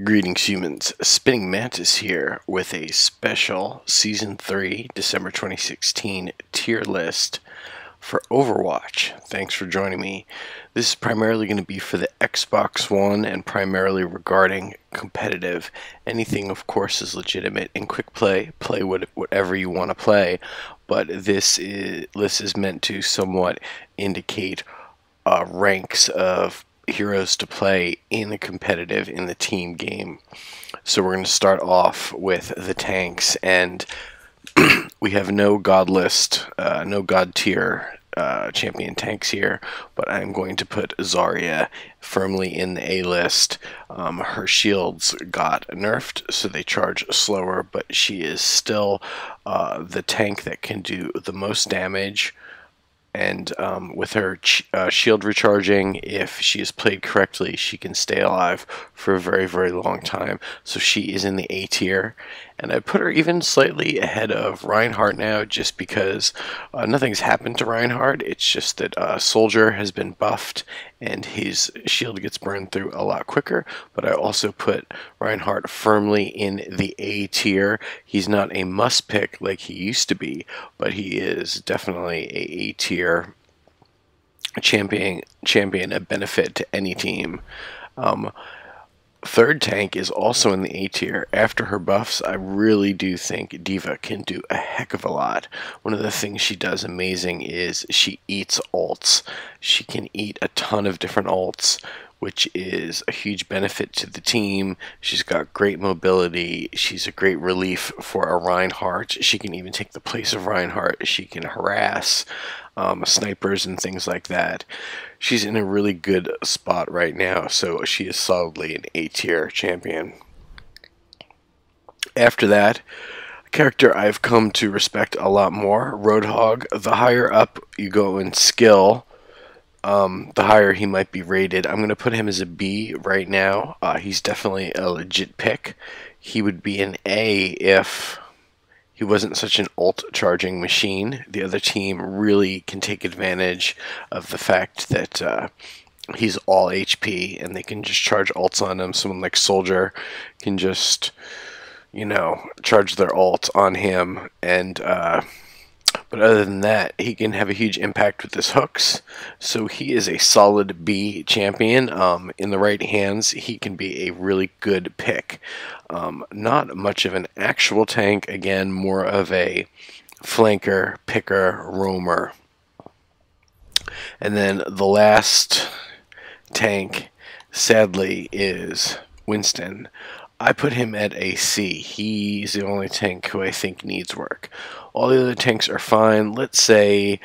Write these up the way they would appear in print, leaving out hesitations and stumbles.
Greetings humans, Spinning Mantis here with a special Season 3, December 2016 tier list for Overwatch. Thanks for joining me. This is primarily going to be for the Xbox One and primarily regarding competitive. Anything of course is legitimate in quick play, whatever you want to play, but this list is meant to somewhat indicate ranks of heroes to play in the competitive in the team game. So we're going to start off with the tanks, and we have no god list, no god tier champion tanks here, but I'm going to put Zarya firmly in the A list. Her shields got nerfed, so they charge slower, but she is still the tank that can do the most damage. And with her shield recharging, if she is played correctly, she can stay alive for a very, very long time. So she is in the A tier. And I put her even slightly ahead of Reinhardt now, just because nothing's happened to Reinhardt. It's just that Soldier has been buffed and his shield gets burned through a lot quicker. But I also put Reinhardt firmly in the A tier. He's not a must pick like he used to be, but he is definitely a tier champion, a benefit to any team. Third tank is also in the A tier. After her buffs, I really do think D.Va can do a heck of a lot. One of the things she does amazing is she eats ults. She can eat a ton of different ults, which is a huge benefit to the team. She's got great mobility. She's a great relief for a Reinhardt. She can even take the place of Reinhardt. She can harass snipers and things like that. She's in a really good spot right now, so she is solidly an A tier champion. After that, a character I've come to respect a lot more, Roadhog. The higher up you go in skill, the higher he might be rated. I'm going to put him as a B right now. He's definitely a legit pick. He would be an A if he wasn't such an ult charging machine. The other team really can take advantage of the fact that he's all HP and they can just charge ults on him. Someone like Soldier can just, you know, charge their ult on him, and but other than that, he can have a huge impact with his hooks. So he is a solid B champion. In the right hands, he can be a really good pick. Not much of an actual tank. Again, more of a flanker, picker, roamer. And then the last tank, sadly, is Winston. I put him at a C. He's the only tank who I think needs work. All the other tanks are fine. Let's say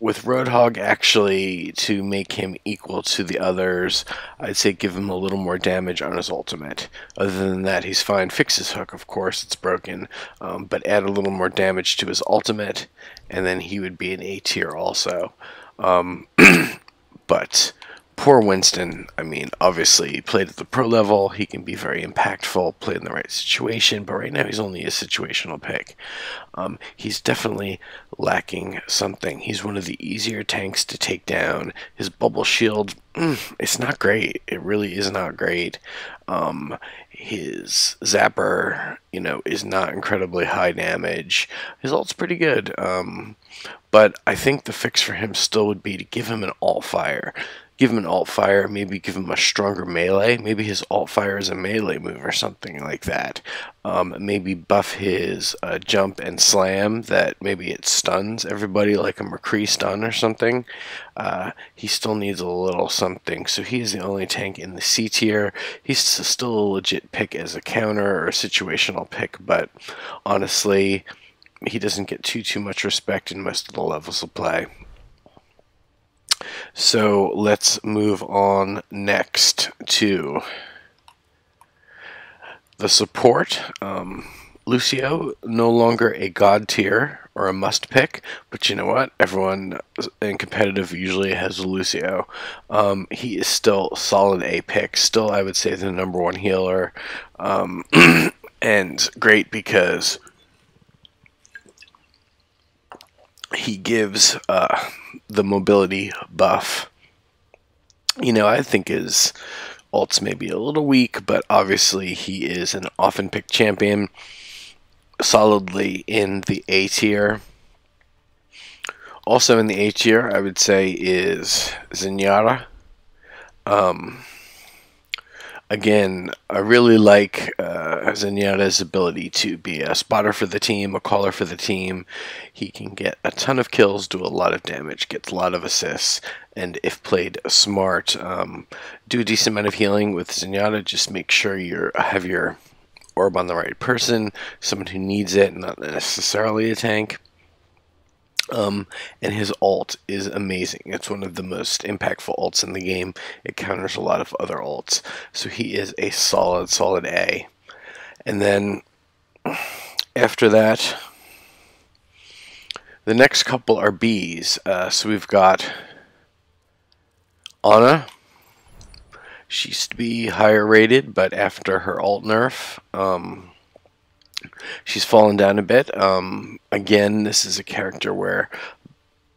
with Roadhog, actually, to make him equal to the others, I'd say give him a little more damage on his ultimate. Other than that, he's fine. Fix his hook, of course, it's broken. But add a little more damage to his ultimate, and then he would be an A tier also. But poor Winston, I mean, obviously he played at the pro level, he can be very impactful, played in the right situation, but right now he's only a situational pick. He's definitely lacking something. He's one of the easier tanks to take down. His bubble shield, it's not great. It really is not great. His zapper, you know, is not incredibly high damage. His ult's pretty good, but I think the fix for him still would be to give him an alt fire. Give him an alt fire, maybe give him a stronger melee. Maybe his alt fire is a melee move or something like that. Maybe buff his jump and slam, that maybe it stuns everybody like a McCree stun or something. He still needs a little something, so he is the only tank in the C tier. He's still a legit pick as a counter or a situational pick, but honestly, he doesn't get too much respect in most of the levels of play. So let's move on next to the support. Lucio, no longer a god tier or a must pick, but you know what? Everyone in competitive usually has Lucio. He is still solid A pick. Still, I would say the #1 healer, and great because he gives the mobility buff, you know, I think is ults may be a little weak, but obviously he is an often picked champion, solidly in the A tier. Also in the A tier, I would say, is Zenyatta. Again, I really like Zenyatta's ability to be a spotter for the team, a caller for the team. He can get a ton of kills, do a lot of damage, gets a lot of assists, and if played smart, do a decent amount of healing with Zenyatta. Just make sure you have your orb on the right person, someone who needs it, not necessarily a tank. And his ult is amazing. It's one of the most impactful ults in the game. It counters a lot of other ults. So he is a solid A. And then after that, the next couple are Bs. So we've got Ana. She used to be higher rated, but after her ult nerf, she's fallen down a bit. Again, this is a character where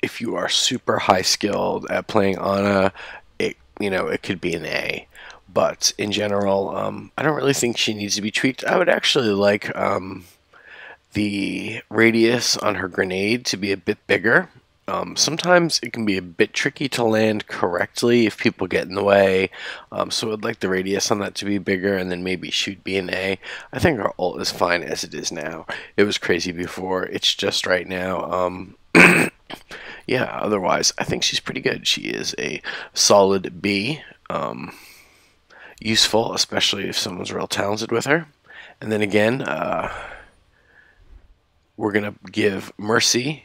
if you are super high skilled at playing Ana, it could be an A. But in general, I don't really think she needs to be tweaked. I would actually like the radius on her grenade to be a bit bigger. Sometimes it can be a bit tricky to land correctly if people get in the way, so I'd like the radius on that to be bigger, and then maybe shoot B and A. I think our ult is fine as it is now. It was crazy before, it's just right now. Yeah, otherwise I think she's pretty good. She is a solid B, useful, especially if someone's real talented with her. And then again, we're gonna give Mercy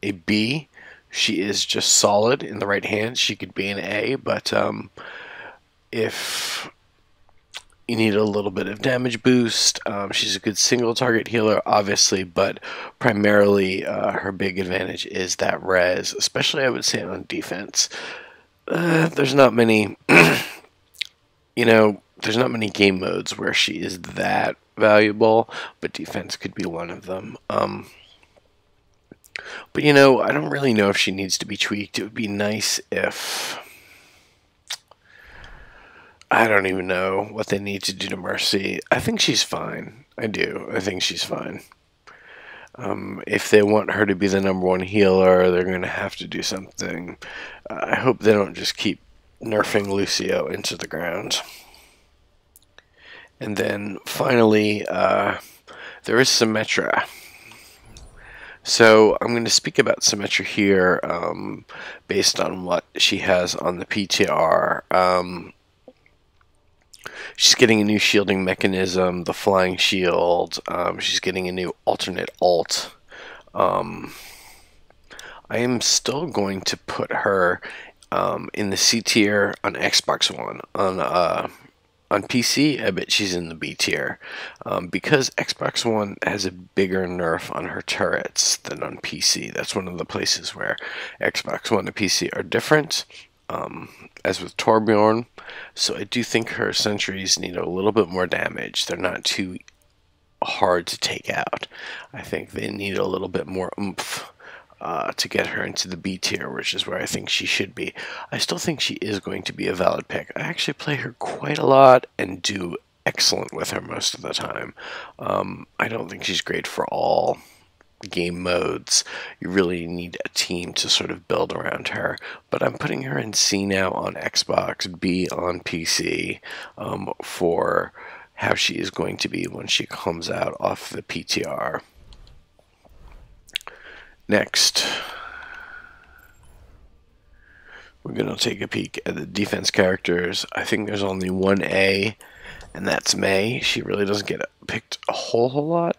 a B. She is just solid in the right hands. She could be an A, but if you need a little bit of damage boost, she's a good single target healer, obviously, but primarily her big advantage is that res, especially I would say on defense. There's not many, there's not many game modes where she is that valuable, but defense could be one of them. But I don't really know if she needs to be tweaked. It would be nice if... I don't even know what they need to do to Mercy. I think she's fine. I do. I think she's fine. If they want her to be the #1 healer, they're going to have to do something. I hope they don't just keep nerfing Lucio into the ground. And then finally, there is Symmetra. So I'm going to speak about Symmetra here based on what she has on the PTR. She's getting a new shielding mechanism, the flying shield. She's getting a new alternate ult. I am still going to put her in the C tier on Xbox One. On PC, I bet she's in the B tier, because Xbox One has a bigger nerf on her turrets than on PC. That's one of the places where Xbox One and PC are different, as with Torbjorn. So I do think her sentries need a little bit more damage. They're not too hard to take out. I think they need a little bit more oomph to get her into the B tier, which is where I think she should be. I still think she is going to be a valid pick. I actually play her quite a lot and do excellent with her most of the time. I don't think she's great for all game modes. You really need a team to sort of build around her, but I'm putting her in C now on Xbox, B on PC, for how she is going to be when she comes out off the PTR. Next, we're going to take a peek at the defense characters. I think there's only one A, and that's Mei. She really doesn't get picked a whole lot,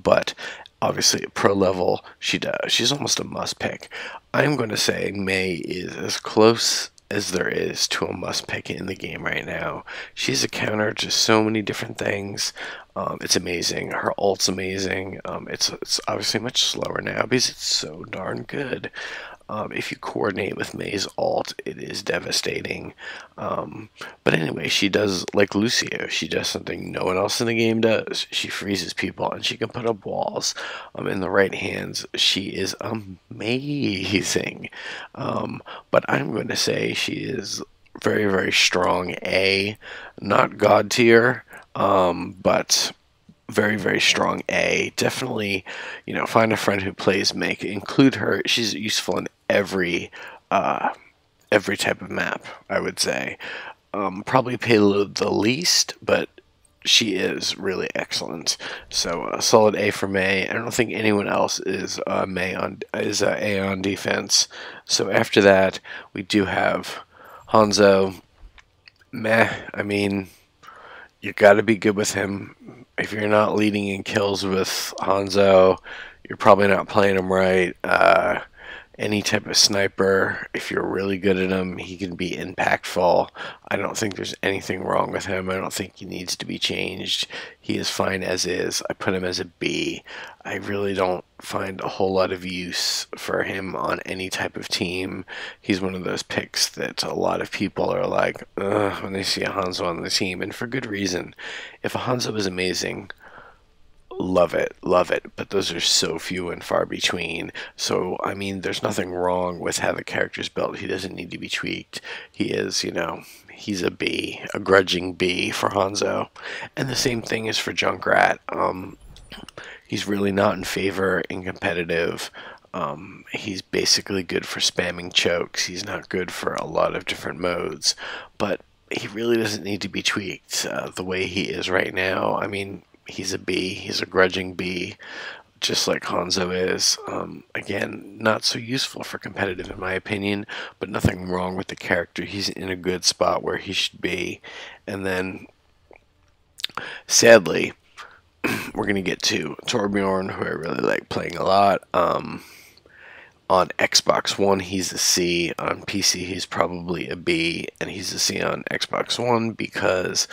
but obviously at pro level she does. She's almost a must pick. I'm going to say Mei is as close as there is to a must pick in the game right now. She's a counter to so many different things. It's amazing. Her ult's amazing. It's obviously much slower now because it's so darn good. If you coordinate with Mei's ult, it is devastating. But anyway, she does, like Lucio, she does something no one else in the game does. She freezes people, and she can put up walls. In the right hands, she is amazing. But I'm going to say she is very, very strong A, not God tier, but very, very strong A. Definitely, find a friend who plays Make, include her. She's useful in every type of map, I would say. Probably payload the least, but she is really excellent. So a solid A for May. I don't think anyone else is A on defense. So after that, we do have Hanzo. Meh. I mean, you got to be good with him. If you're not leading in kills with Hanzo, you're probably not playing him right. Any type of sniper, if you're really good at him, he can be impactful. I don't think there's anything wrong with him. I don't think he needs to be changed. He is fine as is. I put him as a B. I really don't find a whole lot of use for him on any type of team. He's one of those picks that a lot of people are like, ugh, when they see a Hanzo on the team, and for good reason. If a Hanzo is amazing, love it, but those are so few and far between. So, I mean, there's nothing wrong with how the character's built. He doesn't need to be tweaked. He is, he's a B, a grudging B for Hanzo. And the same thing is for Junkrat. He's really not in favor in competitive. He's basically good for spamming chokes. He's not good for a lot of different modes, but he really doesn't need to be tweaked the way he is right now. I mean, he's a B. He's a grudging B, just like Hanzo is. Again, not so useful for competitive in my opinion, but nothing wrong with the character. He's in a good spot where he should be. And then, sadly, we're going to get to Torbjorn, who I really like playing a lot. On Xbox One, he's a C. On PC, he's probably a B, and he's a C on Xbox One because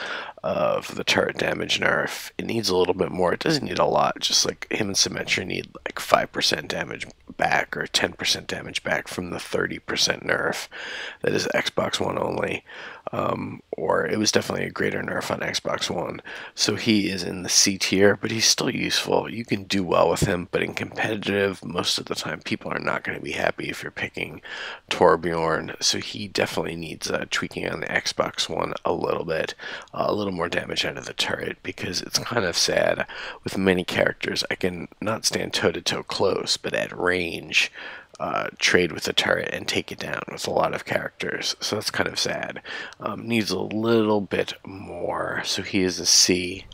of the turret damage nerf. It needs a little bit more. It doesn't need a lot. Just like him and Symmetra need like 5% damage back or 10% damage back from the 30% nerf. That is Xbox One only. Or it was definitely a greater nerf on Xbox One. So he is in the C tier, but he's still useful. You can do well with him, but in competitive, most of the time, people are not going to be happy if you're picking Torbjorn. So he definitely needs tweaking on the Xbox One a little bit, a little more damage out of the turret, because it's kind of sad. With many characters, I can not stand toe-to-toe close, but at range, trade with the turret and take it down with a lot of characters. So that's kind of sad. Needs a little bit more. So he is a C.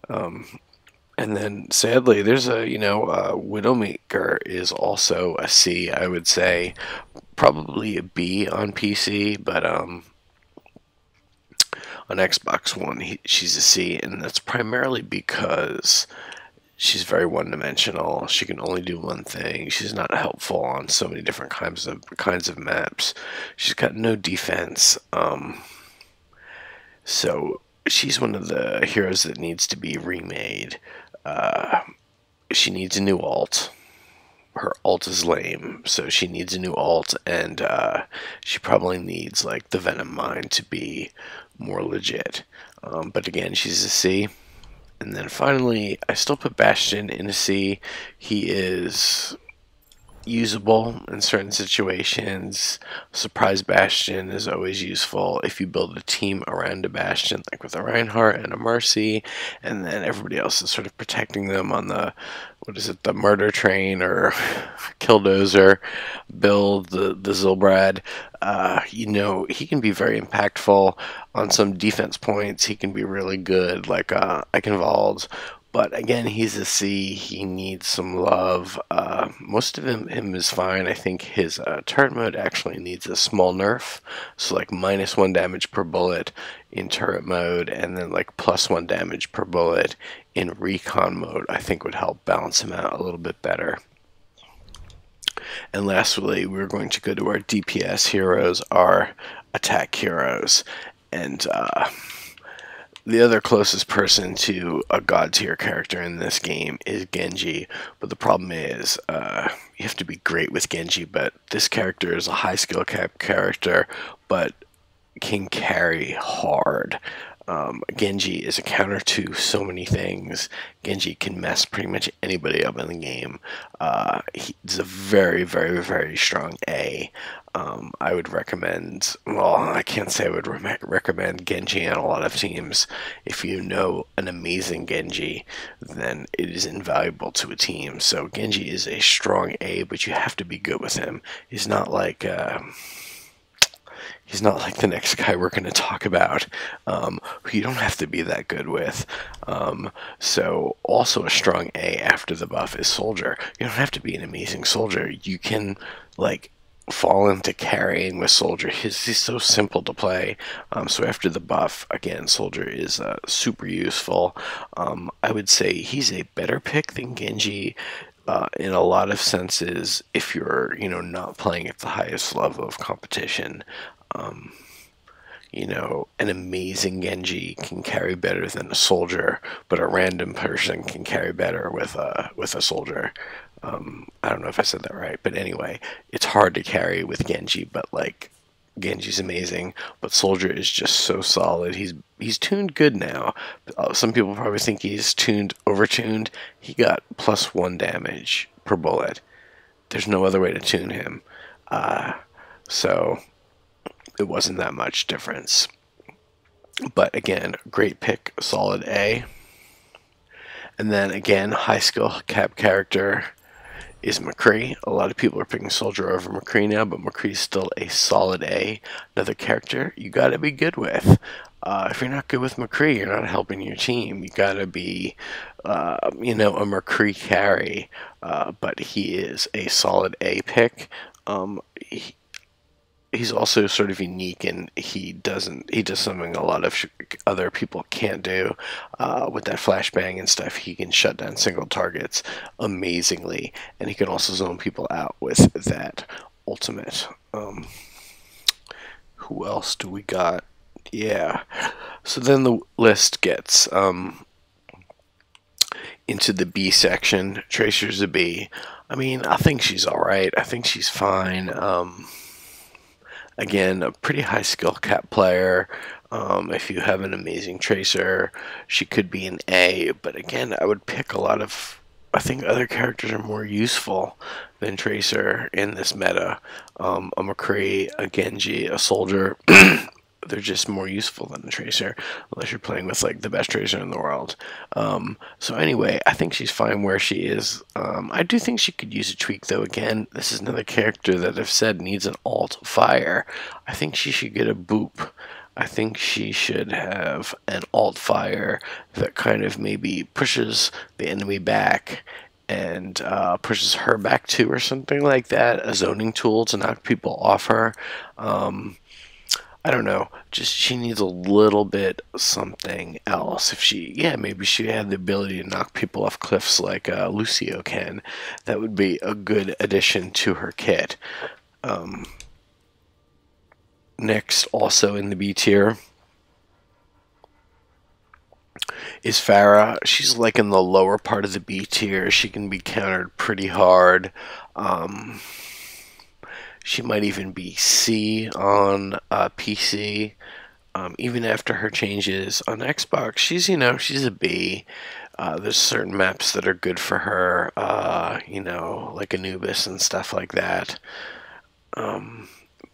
And then sadly, there's Widowmaker is also a C, I would say. Probably a B on PC, but on Xbox One, she's a C, and that's primarily because she's very one-dimensional. She can only do one thing. She's not helpful on so many different kinds of maps. She's got no defense. So she's one of the heroes that needs to be remade. She needs a new ult. Her ult is lame, so she needs a new ult, and she probably needs like the Venom Mine to be more legit. But again, she's a C. And then finally, I still put Bastion in a C. He is usable in certain situations. Surprise Bastion is always useful if you build a team around a Bastion, like with a Reinhardt and a Mercy, and then everybody else is sort of protecting them on the, the murder train or killdozer build, the Zilbrad. He can be very impactful on some defense points. He can be really good, like Eichenwald. But again, he's a C. He needs some love. Most of him is fine. I think his turret mode actually needs a small nerf. So like -1 damage per bullet in turret mode, and then like +1 damage per bullet in recon mode, I think would help balance him out a little bit better. And lastly, we're going to go to our DPS heroes, our attack heroes. And the other closest person to a god tier character in this game is Genji, but the problem is you have to be great with Genji, but this character is a high skill cap character, but can carry hard. Genji is a counter to so many things. Genji can mess pretty much anybody up in the game. He's a very, very, very strong A. I would recommend, well, I can't say I would recommend Genji on a lot of teams. If you know an amazing Genji, then it is invaluable to a team. So Genji is a strong A, but you have to be good with him. He's not like the next guy we're going to talk about, who you don't have to be that good with. So also a strong A after the buff is Soldier. You don't have to be an amazing Soldier. You can, like, fall into carrying with Soldier. He's so simple to play. So after the buff, again, Soldier is super useful. I would say he's a better pick than Genji in a lot of senses if you're, not playing at the highest level of competition. An amazing Genji can carry better than a Soldier, but a random person can carry better with a Soldier. I don't know if I said that right, but anyway, it's hard to carry with Genji, but like Genji's amazing, but Soldier is just so solid. He's tuned good now. Some people probably think he's overtuned. He got +1 damage per bullet. There's no other way to tune him. So it wasn't that much difference. But again, great pick, solid A. And then again, high skill cap character is McCree. A lot of people are picking Soldier over McCree now, but McCree's still a solid A. Another character you gotta be good with. If you're not good with McCree, you're not helping your team. You gotta be, a McCree carry. But he is a solid A pick. He's also sort of unique, and he does something a lot of other people can't do. With that flashbang and stuff, he can shut down single targets amazingly, and he can also zone people out with that ultimate. Who else do we got? Yeah. So then the list gets into the B section. Tracer's a B. I mean, I think she's alright. I think she's fine. Again, a pretty high skill cap player. If you have an amazing Tracer, she could be an A. But again, I would pick I think other characters are more useful than Tracer in this meta. A McCree, a Genji, a Soldier. They're just more useful than a Tracer, unless you're playing with like the best Tracer in the world. So anyway, I think she's fine where she is. I do think she could use a tweak, though. Again, this is another character that I've said needs an alt fire. I think she should get a boop. I think she should have an alt fire that kind of maybe pushes the enemy back and pushes her back too, or something like that. A zoning tool to knock people off her. I don't know, just she needs a little bit something else. Maybe she had the ability to knock people off cliffs like Lucio can. That would be a good addition to her kit. Next, also in the B tier, is Pharah. She's like in the lower part of the B tier. She can be countered pretty hard. She might even be C on PC. Even after her changes on Xbox, she's a B. There's certain maps that are good for her, like Anubis and stuff like that.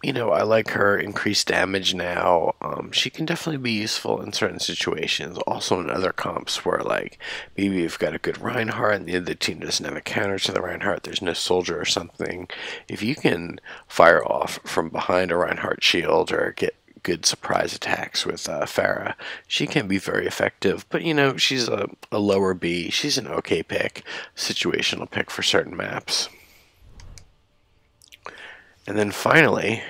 I like her increased damage now. She can definitely be useful in certain situations. Also in other comps where, like, maybe you've got a good Reinhardt and the other team doesn't have a counter to the Reinhardt, there's no Soldier or something. If you can fire off from behind a Reinhardt shield or get good surprise attacks with Pharah, she can be very effective. But, she's a lower B. She's an okay pick, situational pick for certain maps. And then finally,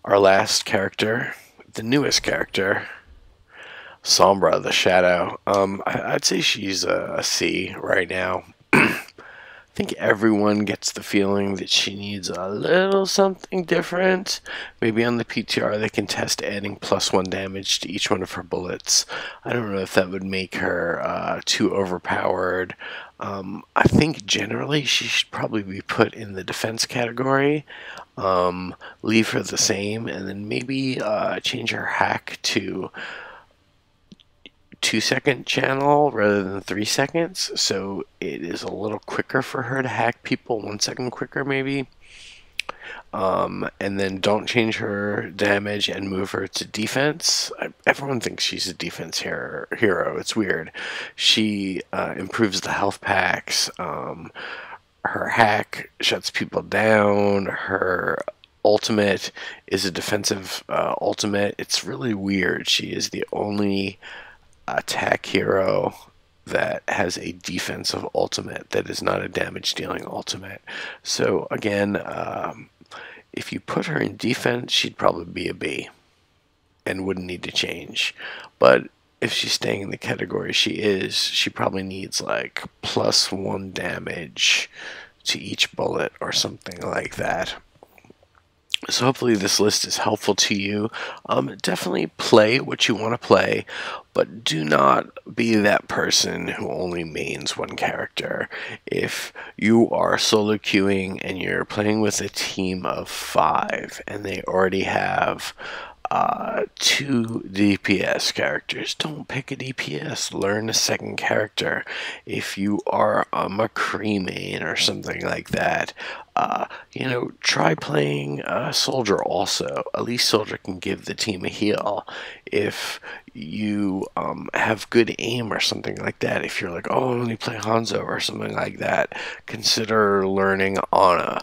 our last character, the newest character, Sombra, the Shadow. I'd say she's a C right now. I think everyone gets the feeling that she needs a little something different. Maybe on the PTR they can test adding +1 damage to each one of her bullets. I don't know if that would make her too overpowered. I think generally she should probably be put in the defense category. Leave her the same, and then maybe change her hack to 2-second channel rather than 3 seconds, so it is a little quicker for her to hack people, 1 second quicker maybe. And then don't change her damage and move her to defense. Everyone thinks she's a defense hero. It's weird. She improves the health packs. Her hack shuts people down. Her ultimate is a defensive ultimate. It's really weird. She is the only attack hero that has a defensive ultimate that is not a damage dealing ultimate. So again, if you put her in defense, she'd probably be a B and wouldn't need to change. But if she's staying in the category she is, she probably needs like +1 damage to each bullet or something like that. So hopefully this list is helpful to you. Definitely play what you want to play, but do not be that person who only mains one character. If you are solo queuing and you're playing with a team of 5 and they already have 2 DPS characters, don't pick a DPS. Learn a second character. If you are a McCree main or something like that, you know, try playing Soldier also. At least Soldier can give the team a heal. If you have good aim or something like that, if you're like, oh, I only play Hanzo or something like that, consider learning Ana.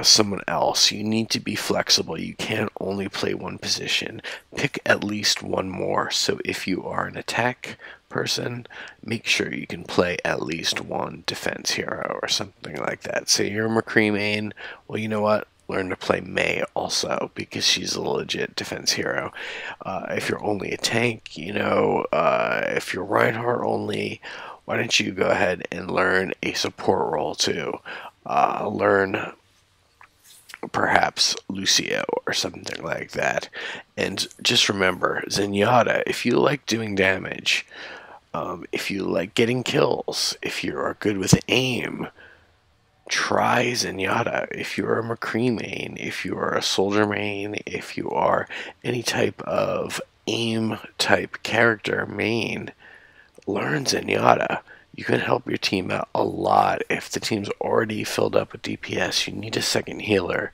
Someone else. You need to be flexible. You can't only play one position. Pick at least one more. So if you are an attack person, make sure you can play at least one defense hero or something like that. Say you're a McCree main, well, you know what? Learn to play Mei also, because she's a legit defense hero. If you're only a tank, you know, if you're Reinhardt only, why don't you go ahead and learn a support role too? Learn perhaps Lucio or something like that. And just remember, Zenyatta, if you like doing damage, if you like getting kills, if you are good with aim, try Zenyatta. If you're a McCree main, if you are a soldier main, if you are any type of aim type character main, learn Zenyatta. You can help your team out a lot. If the team's already filled up with DPS, you need a second healer.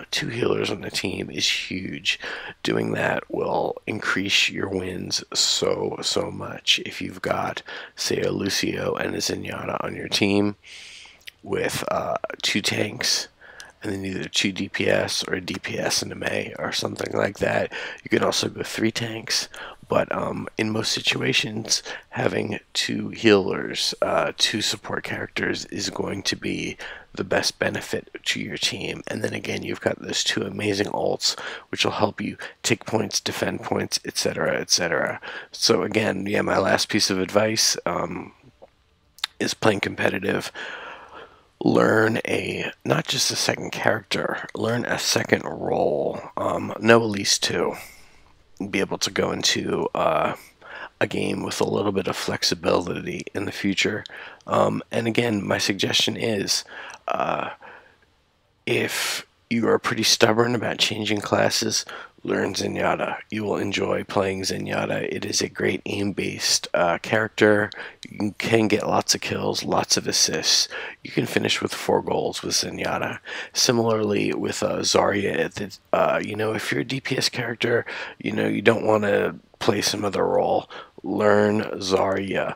2 healers on the team is huge. Doing that will increase your wins so much. If you've got, say, a Lucio and a Zenyatta on your team with 2 tanks, and then either 2 DPS or a DPS and a Mei or something like that. You can also go 3 tanks, but in most situations, having 2 healers, 2 support characters is going to be the best benefit to your team. And then again, you've got those 2 amazing ults, which will help you take points, defend points, etc., etc. So again, yeah, my last piece of advice is playing competitive. Learn not just a second character, learn a second role. Know at least 2. Be able to go into a game with a little bit of flexibility in the future. And again, my suggestion is, if you are pretty stubborn about changing classes, learn Zenyatta. You will enjoy playing Zenyatta. It is a great aim-based character. You can get lots of kills, lots of assists. You can finish with 4 goals with Zenyatta. Similarly with Zarya, you know, if you're a DPS character, you know, you don't want to play some other role, learn Zarya.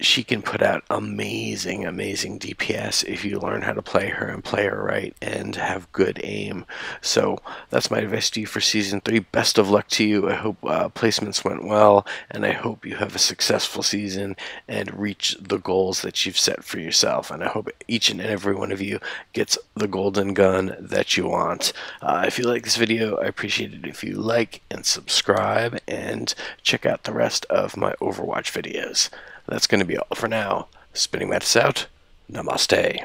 She can put out amazing DPS if you learn how to play her and play her right and have good aim. So that's my advice to you for Season 3. Best of luck to you. I hope placements went well, and I hope you have a successful season and reach the goals that you've set for yourself. And I hope each and every one of you gets the golden gun that you want. If you like this video, I appreciate it if you like and subscribe, and check out the rest of my Overwatch videos. That's going to be all for now. Spinning Mantis out. Namaste.